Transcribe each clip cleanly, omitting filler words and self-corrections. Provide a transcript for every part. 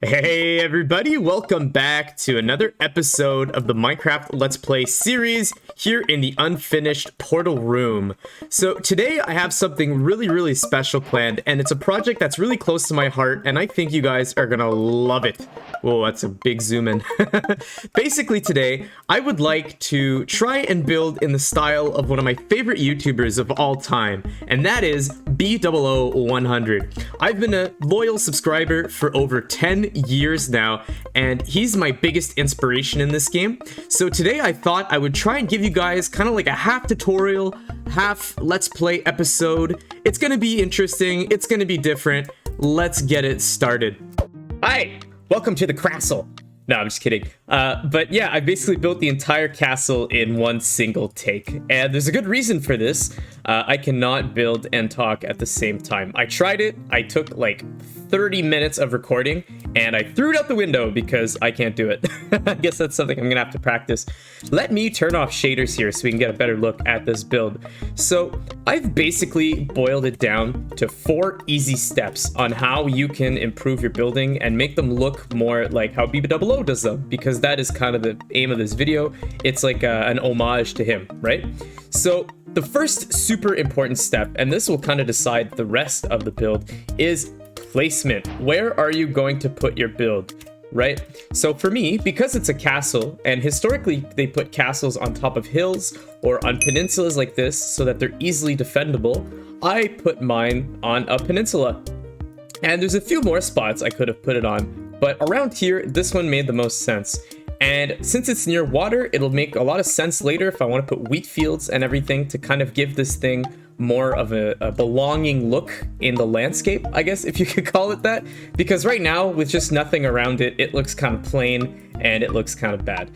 Hey everybody, welcome back to another episode of the Minecraft Let's Play series here in the unfinished portal room. So today I have something really special planned, and it's a project that's really close to my heart, and I think you guys are gonna love it. Whoa, that's a big zoom in. Basically today, I would like to try and build in the style of one of my favorite YouTubers of all time, and that is BdoubleO100. I've been a loyal subscriber for over 10 years now, and he's my biggest inspiration in this game. So today I thought I would try and give you guys kind of like a half tutorial, half let's play episode. It's gonna be interesting, it's gonna be different. Let's get it started. Hi, welcome to the castle. No, I'm just kidding. But yeah, I basically built the entire castle in one single take. And there's a good reason for this. I cannot build and talk at the same time. I tried it. I took like 30 minutes of recording and I threw it out the window because I can't do it. I guess that's something I'm gonna have to practice. Let me turn off shaders here so we can get a better look at this build. So I've basically boiled it down to 4 easy steps on how you can improve your building and make them look more like how BdoubleO does them, because that is kind of the aim of this video. It's like an homage to him, right? So the first super important step, and this will kind of decide the rest of the build, is placement. Where are you going to put your build, right? So for me, because it's a castle, and historically they put castles on top of hills or on peninsulas like this so that they're easily defendable, I put mine on a peninsula. And there's a few more spots I could have put it on, but around here, this one made the most sense. And since it's near water, it'll make a lot of sense later if I want to put wheat fields and everything to kind of give this thing more of a belonging look in the landscape, I guess, if you could call it that. Because right now, with just nothing around it, it looks kind of plain and it looks kind of bad.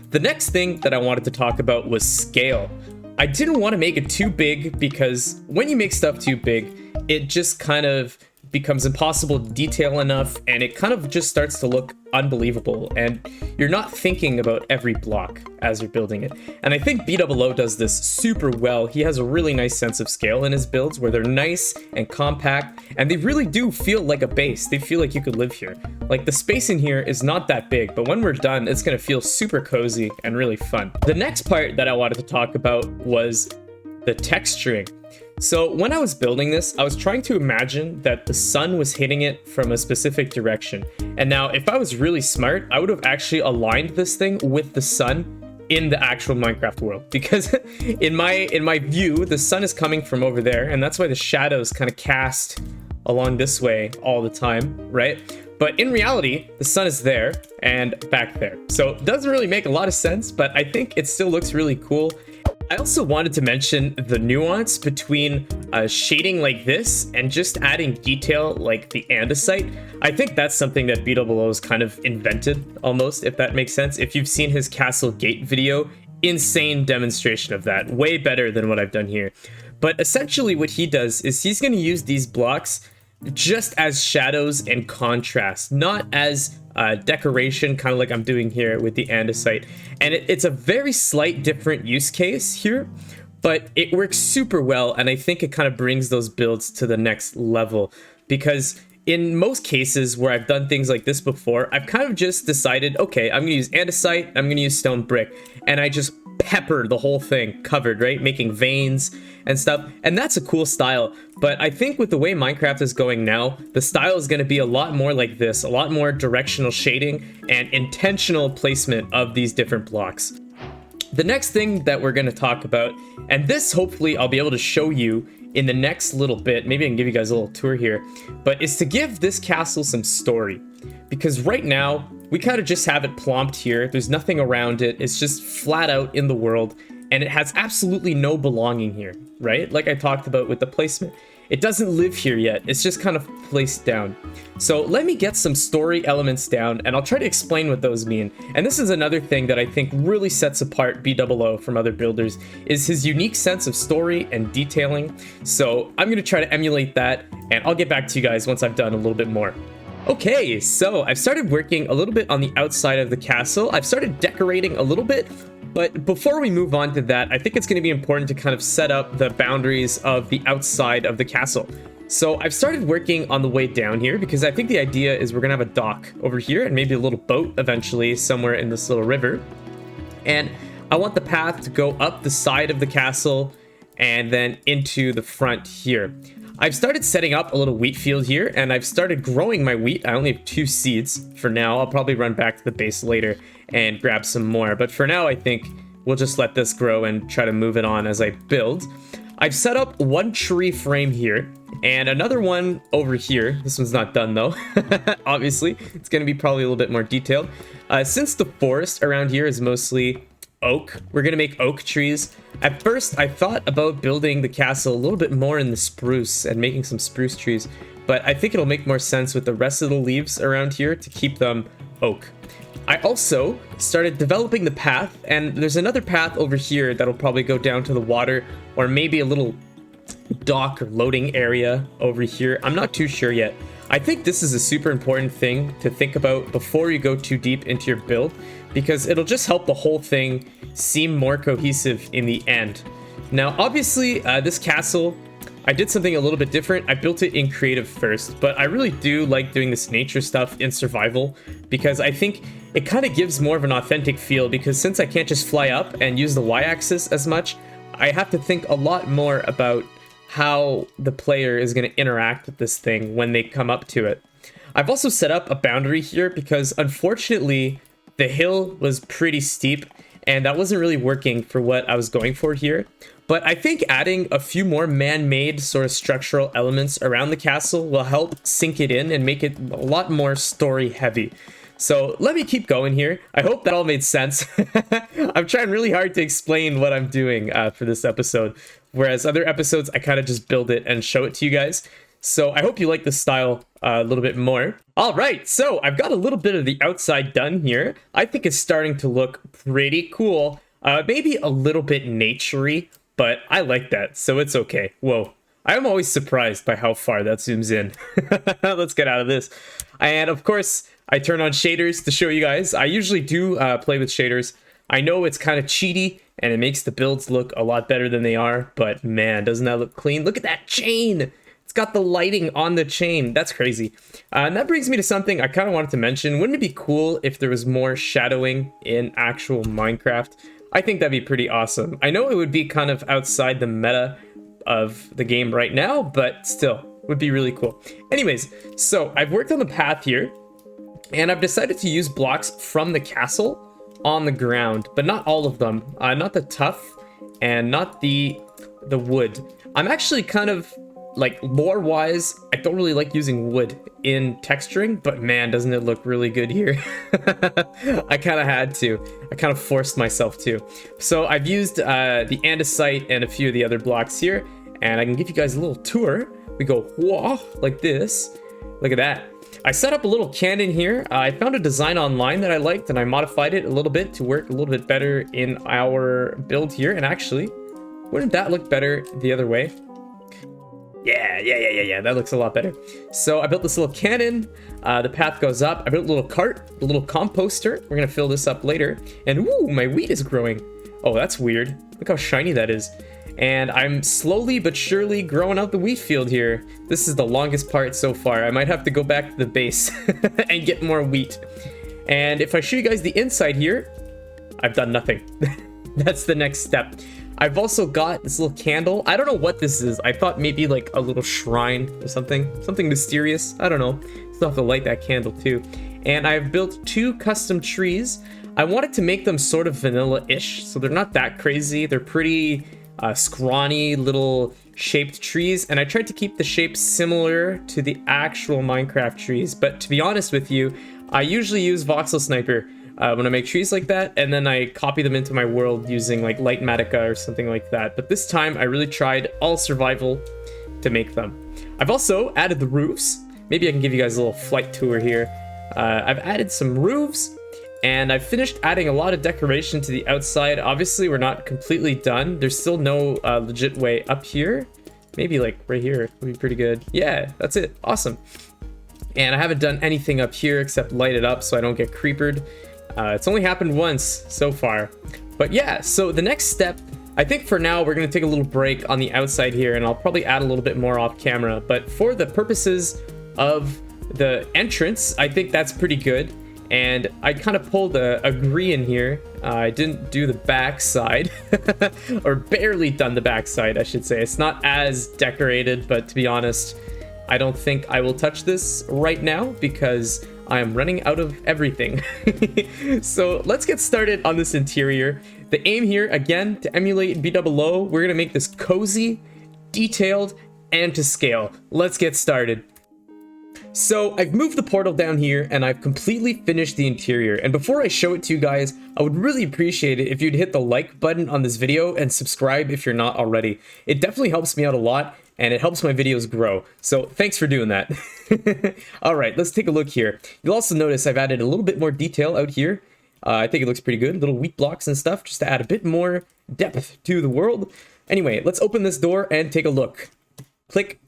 The next thing that I wanted to talk about was scale. I didn't want to make it too big because when you make stuff too big, it just kind of becomes impossible to detail enough, and it kind of just starts to look unbelievable, and you're not thinking about every block as you're building it. And I think BdoubleO does this super well. He has a really nice sense of scale in his builds where they're nice and compact, and they really do feel like a base. They feel like you could live here. Like, the space in here is not that big, but when we're done, it's gonna feel super cozy and really fun. The next part that I wanted to talk about was the texturing. So when I was building this, I was trying to imagine that the sun was hitting it from a specific direction. And now, if I was really smart, I would have actually aligned this thing with the sun in the actual Minecraft world. Because in my view, the sun is coming from over there, and that's why the shadows kind of cast along this way all the time, right? But in reality, the sun is there and back there. So it doesn't really make a lot of sense, but I think it still looks really cool. I also wanted to mention the nuance between shading like this and just adding detail like the andesite. I think that's something that BdoubleO's kind of invented almost, if that makes sense. If you've seen his Castle Gate video, insane demonstration of that. Way better than what I've done here. But essentially what he does is he's going to use these blocks just as shadows and contrast, not as decoration, kind of like I'm doing here with the andesite. And it's a very slight different use case here, but it works super well, and I think it kind of brings those builds to the next level, because in most cases where I've done things like this before, I've kind of just decided, okay, I'm gonna use andesite, I'm gonna use stone brick, and I just pepper the whole thing covered, right? Making veins and stuff. And that's a cool style. But I think with the way Minecraft is going now, the style is going to be a lot more like this, a lot more directional shading and intentional placement of these different blocks. The next thing that we're going to talk about, and this hopefully I'll be able to show you in the next little bit, maybe I can give you guys a little tour here, but is to give this castle some story. Because right now, we kind of just have it plomped here. There's nothing around it. It's just flat out in the world, and it has absolutely no belonging here, right? Like I talked about with the placement. It doesn't live here yet. It's just kind of placed down. So let me get some story elements down, and I'll try to explain what those mean. And this is another thing that I think really sets apart BdoubleO from other builders, is his unique sense of story and detailing. So I'm going to try to emulate that, and I'll get back to you guys once I've done a little bit more. Okay, so I've started working a little bit on the outside of the castle. I've started decorating a little bit, but before we move on to that, I think it's going to be important to kind of set up the boundaries of the outside of the castle. So I've started working on the way down here because I think the idea is we're gonna have a dock over here and maybe a little boat eventually somewhere in this little river. And I want the path to go up the side of the castle and then into the front here. I've started setting up a little wheat field here, and I've started growing my wheat. I only have 2 seeds for now. I'll probably run back to the base later and grab some more. But for now, I think we'll just let this grow and try to move it on as I build. I've set up 1 tree frame here and another one over here. This one's not done though. Obviously, it's going to be probably a little bit more detailed. Since the forest around here is mostly oak, we're going to make oak trees. At first, I thought about building the castle a little bit more in the spruce and making some spruce trees, but I think it'll make more sense with the rest of the leaves around here to keep them oak. I also started developing the path, and there's another path over here that'll probably go down to the water, or maybe a little dock or loading area over here. I'm not too sure yet. I think this is a super important thing to think about before you go too deep into your build, because it'll just help the whole thing seem more cohesive in the end. Now, obviously, this castle, I did something a little bit different. I built it in creative first, but I really do like doing this nature stuff in survival because I think it kind of gives more of an authentic feel, because since I can't just fly up and use the y-axis as much, I have to think a lot more about how the player is going to interact with this thing when they come up to it. I've also set up a boundary here because unfortunately the hill was pretty steep and that wasn't really working for what I was going for here. But I think adding a few more man-made sort of structural elements around the castle will help sink it in and make it a lot more story heavy. So let me keep going here. I hope that all made sense. I'm trying really hard to explain what I'm doing for this episode, whereas other episodes I kind of just build it and show it to you guys. So I hope you like this style a little bit more. All right, so I've got a little bit of the outside done here. I think it's starting to look pretty cool. Maybe a little bit naturey, but I like that, so it's okay. Whoa, I'm always surprised by how far that zooms in. Let's get out of this. And of course, I turn on shaders to show you guys. I usually do play with shaders. I know it's kind of cheaty and it makes the builds look a lot better than they are, but man, doesn't that look clean? Look at that chain. It's got the lighting on the chain. That's crazy. And that brings me to something I kind of wanted to mention. Wouldn't it be cool if there was more shadowing in actual Minecraft? I think that'd be pretty awesome. I know it would be kind of outside the meta of the game right now, but still, would be really cool. Anyways, so I've worked on the path here, and I've decided to use blocks from the castle on the ground, but not all of them. Not the tuff and not the wood. I'm actually kind of, like, lore-wise, I don't really like using wood in texturing, but man, doesn't it look really good here. I kind of had to. I kind of forced myself to. So I've used the andesite and a few of the other blocks here, and I can give you guys a little tour. We go, whoa, like this. Look at that. I set up a little cannon here. I found a design online that I liked, and I modified it a little bit to work a little bit better in our build here. And actually, wouldn't that look better the other way? Yeah, that looks a lot better. So I built this little cannon. The path goes up. I built a little cart, a little composter. We're gonna fill this up later. And woo, my wheat is growing. Oh, that's weird. Look how shiny that is. And I'm slowly but surely growing out the wheat field here. This is the longest part so far. I might have to go back to the base and get more wheat. And if I show you guys the inside here, I've done nothing. That's the next step. I've also got this little candle. I don't know what this is. I thought maybe like a little shrine or something mysterious. I don't know. Still have to light that candle too. And I've built 2 custom trees. I wanted to make them sort of vanilla-ish, so they're not that crazy. They're pretty scrawny little shaped trees, and I tried to keep the shape similar to the actual Minecraft trees. But to be honest with you, I usually use voxel sniper when I make trees like that, and then I copy them into my world using like light matica or something like that. But this time I really tried all survival to make them. I've also added the roofs. Maybe I can give you guys a little flight tour here. I've added some roofs, and I've finished adding a lot of decoration to the outside. Obviously, we're not completely done. There's still no legit way up here. Maybe like right here would be pretty good. Yeah, that's it. Awesome. And I haven't done anything up here except light it up so I don't get creepered. It's only happened once so far. But yeah, so the next step I think for now, we're going to take a little break on the outside here, and I'll probably add a little bit more off camera. But for the purposes of the entrance, I think that's pretty good. And I kind of pulled a green in here. I didn't do the back side, or barely done the back side, I should say. It's not as decorated, but to be honest, I don't think I will touch this right now because I am running out of everything. So let's get started on this interior. The aim here, again, to emulate BdoubleO, we're gonna make this cozy, detailed, and to scale. Let's get started. So I've moved the portal down here and I've completely finished the interior. And before I show it to you guys, I would really appreciate it if you'd hit the like button on this video and subscribe if you're not already. It definitely helps me out a lot and it helps my videos grow. So thanks for doing that. All right, let's take a look here. You'll also notice I've added a little bit more detail out here. I think it looks pretty good. Little wheat blocks and stuff just to add a bit more depth to the world. Anyway, let's open this door and take a look. Click.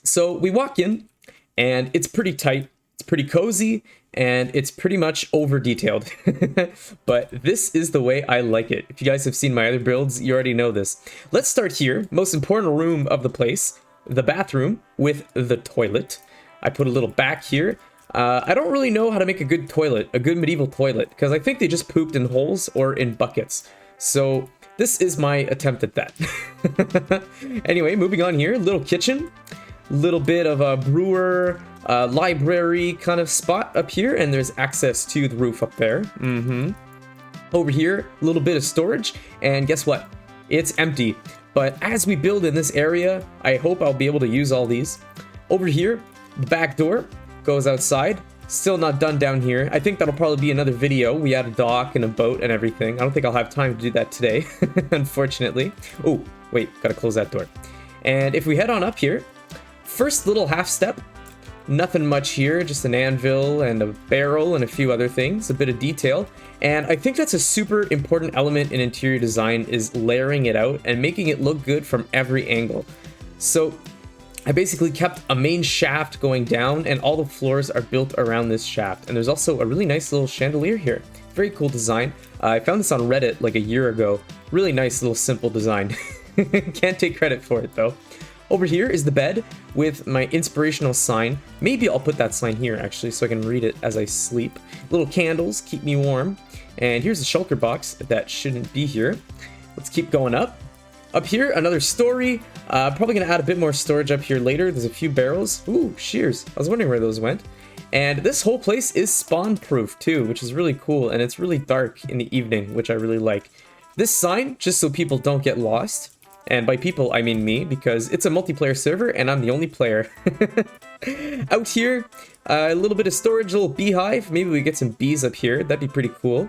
So we walk in. And it's pretty tight, it's pretty cozy, and it's pretty much over detailed. But this is the way I like it. If you guys have seen my other builds, you already know this. Let's start here. Most important room of the place, the bathroom with the toilet. I put a little back here. I don't really know how to make a good toilet, a good medieval toilet, because I think they just pooped in holes or in buckets. So this is my attempt at that. Anyway, moving on here, little kitchen. Little bit of a brewer library kind of spot up here, and there's access to the roof up there. Over here, a little bit of storage, and guess what? It's empty. But as we build in this area, I hope I'll be able to use all these. Over here, the back door goes outside. Still not done down here. I think that'll probably be another video. We had a dock and a boat and everything. I don't think I'll have time to do that today, unfortunately. Oh, wait, gotta close that door. And if we head on up here, first little half step, nothing much here, just an anvil and a barrel and a few other things, a bit of detail. And I think that's a super important element in interior design is layering it out and making it look good from every angle. So I basically kept a main shaft going down and all the floors are built around this shaft. And there's also a really nice little chandelier here. Very cool design. I found this on Reddit like a year ago. Really nice little simple design. Can't take credit for it though. Over here is the bed with my inspirational sign. Maybe I'll put that sign here actually so I can read it as I sleep. Little candles keep me warm. And here's the shulker box that shouldn't be here. Let's keep going up. Up here, another story. Probably gonna add a bit more storage up here later. There's a few barrels. Ooh, shears. I was wondering where those went. And this whole place is spawn proof too, which is really cool. And it's really dark in the evening, which I really like. This sign, just so people don't get lost. And by people, I mean me, because it's a multiplayer server and I'm the only player. Out here, a little bit of storage, a little beehive. Maybe we get some bees up here. That'd be pretty cool.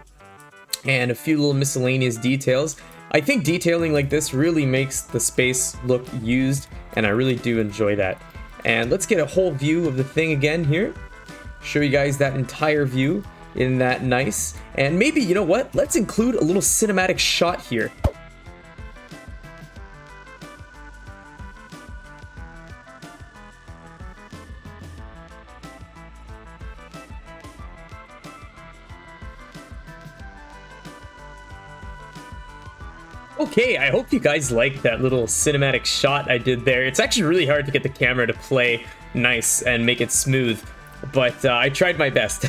And a few little miscellaneous details. I think detailing like this really makes the space look used, and I really do enjoy that. And let's get a whole view of the thing again here. Show you guys that entire view in that nice. And maybe, you know what? Let's include a little cinematic shot here. Okay, I hope you guys liked that little cinematic shot I did there. It's actually really hard to get the camera to play nice and make it smooth, but I tried my best.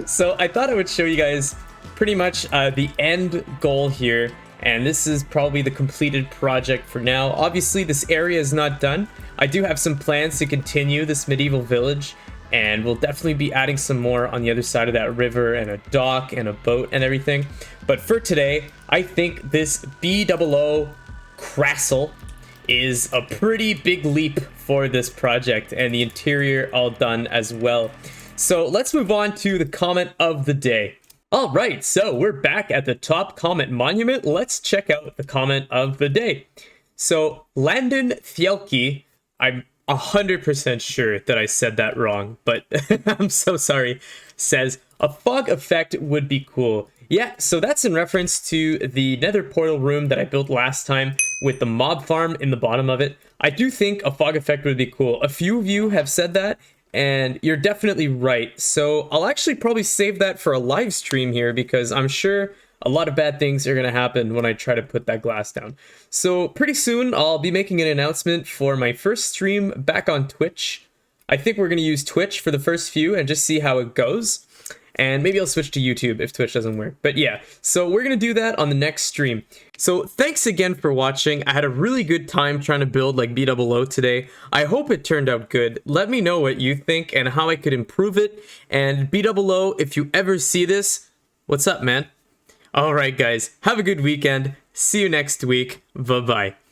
So I thought I would show you guys pretty much the end goal here, and this is probably the completed project for now. Obviously, this area is not done. I do have some plans to continue this medieval village, and we'll definitely be adding some more on the other side of that river and a dock and a boat and everything. But for today, I think this BdoubleO Castle is a pretty big leap for this project, and the interior all done as well. So let's move on to the comment of the day. All right, so we're back at the top comment monument. Let's check out the comment of the day. So Landon Thielke, I'm 100% sure that I said that wrong, but I'm so sorry, says a fog effect would be cool. Yeah, so that's in reference to the nether portal room that I built last time with the mob farm in the bottom of it. I do think a fog effect would be cool. A few of you have said that, and you're definitely right. So I'll actually probably save that for a live stream here, because I'm sure a lot of bad things are going to happen when I try to put that glass down. So pretty soon I'll be making an announcement for my first stream back on Twitch. I think we're going to use Twitch for the first few and just see how it goes. And maybe I'll switch to YouTube if Twitch doesn't work. But yeah, so we're going to do that on the next stream. So thanks again for watching. I had a really good time trying to build like BdoubleO today. I hope it turned out good. Let me know what you think and how I could improve it. And BdoubleO, if you ever see this, what's up, man? All right, guys, have a good weekend. See you next week. Bye-bye.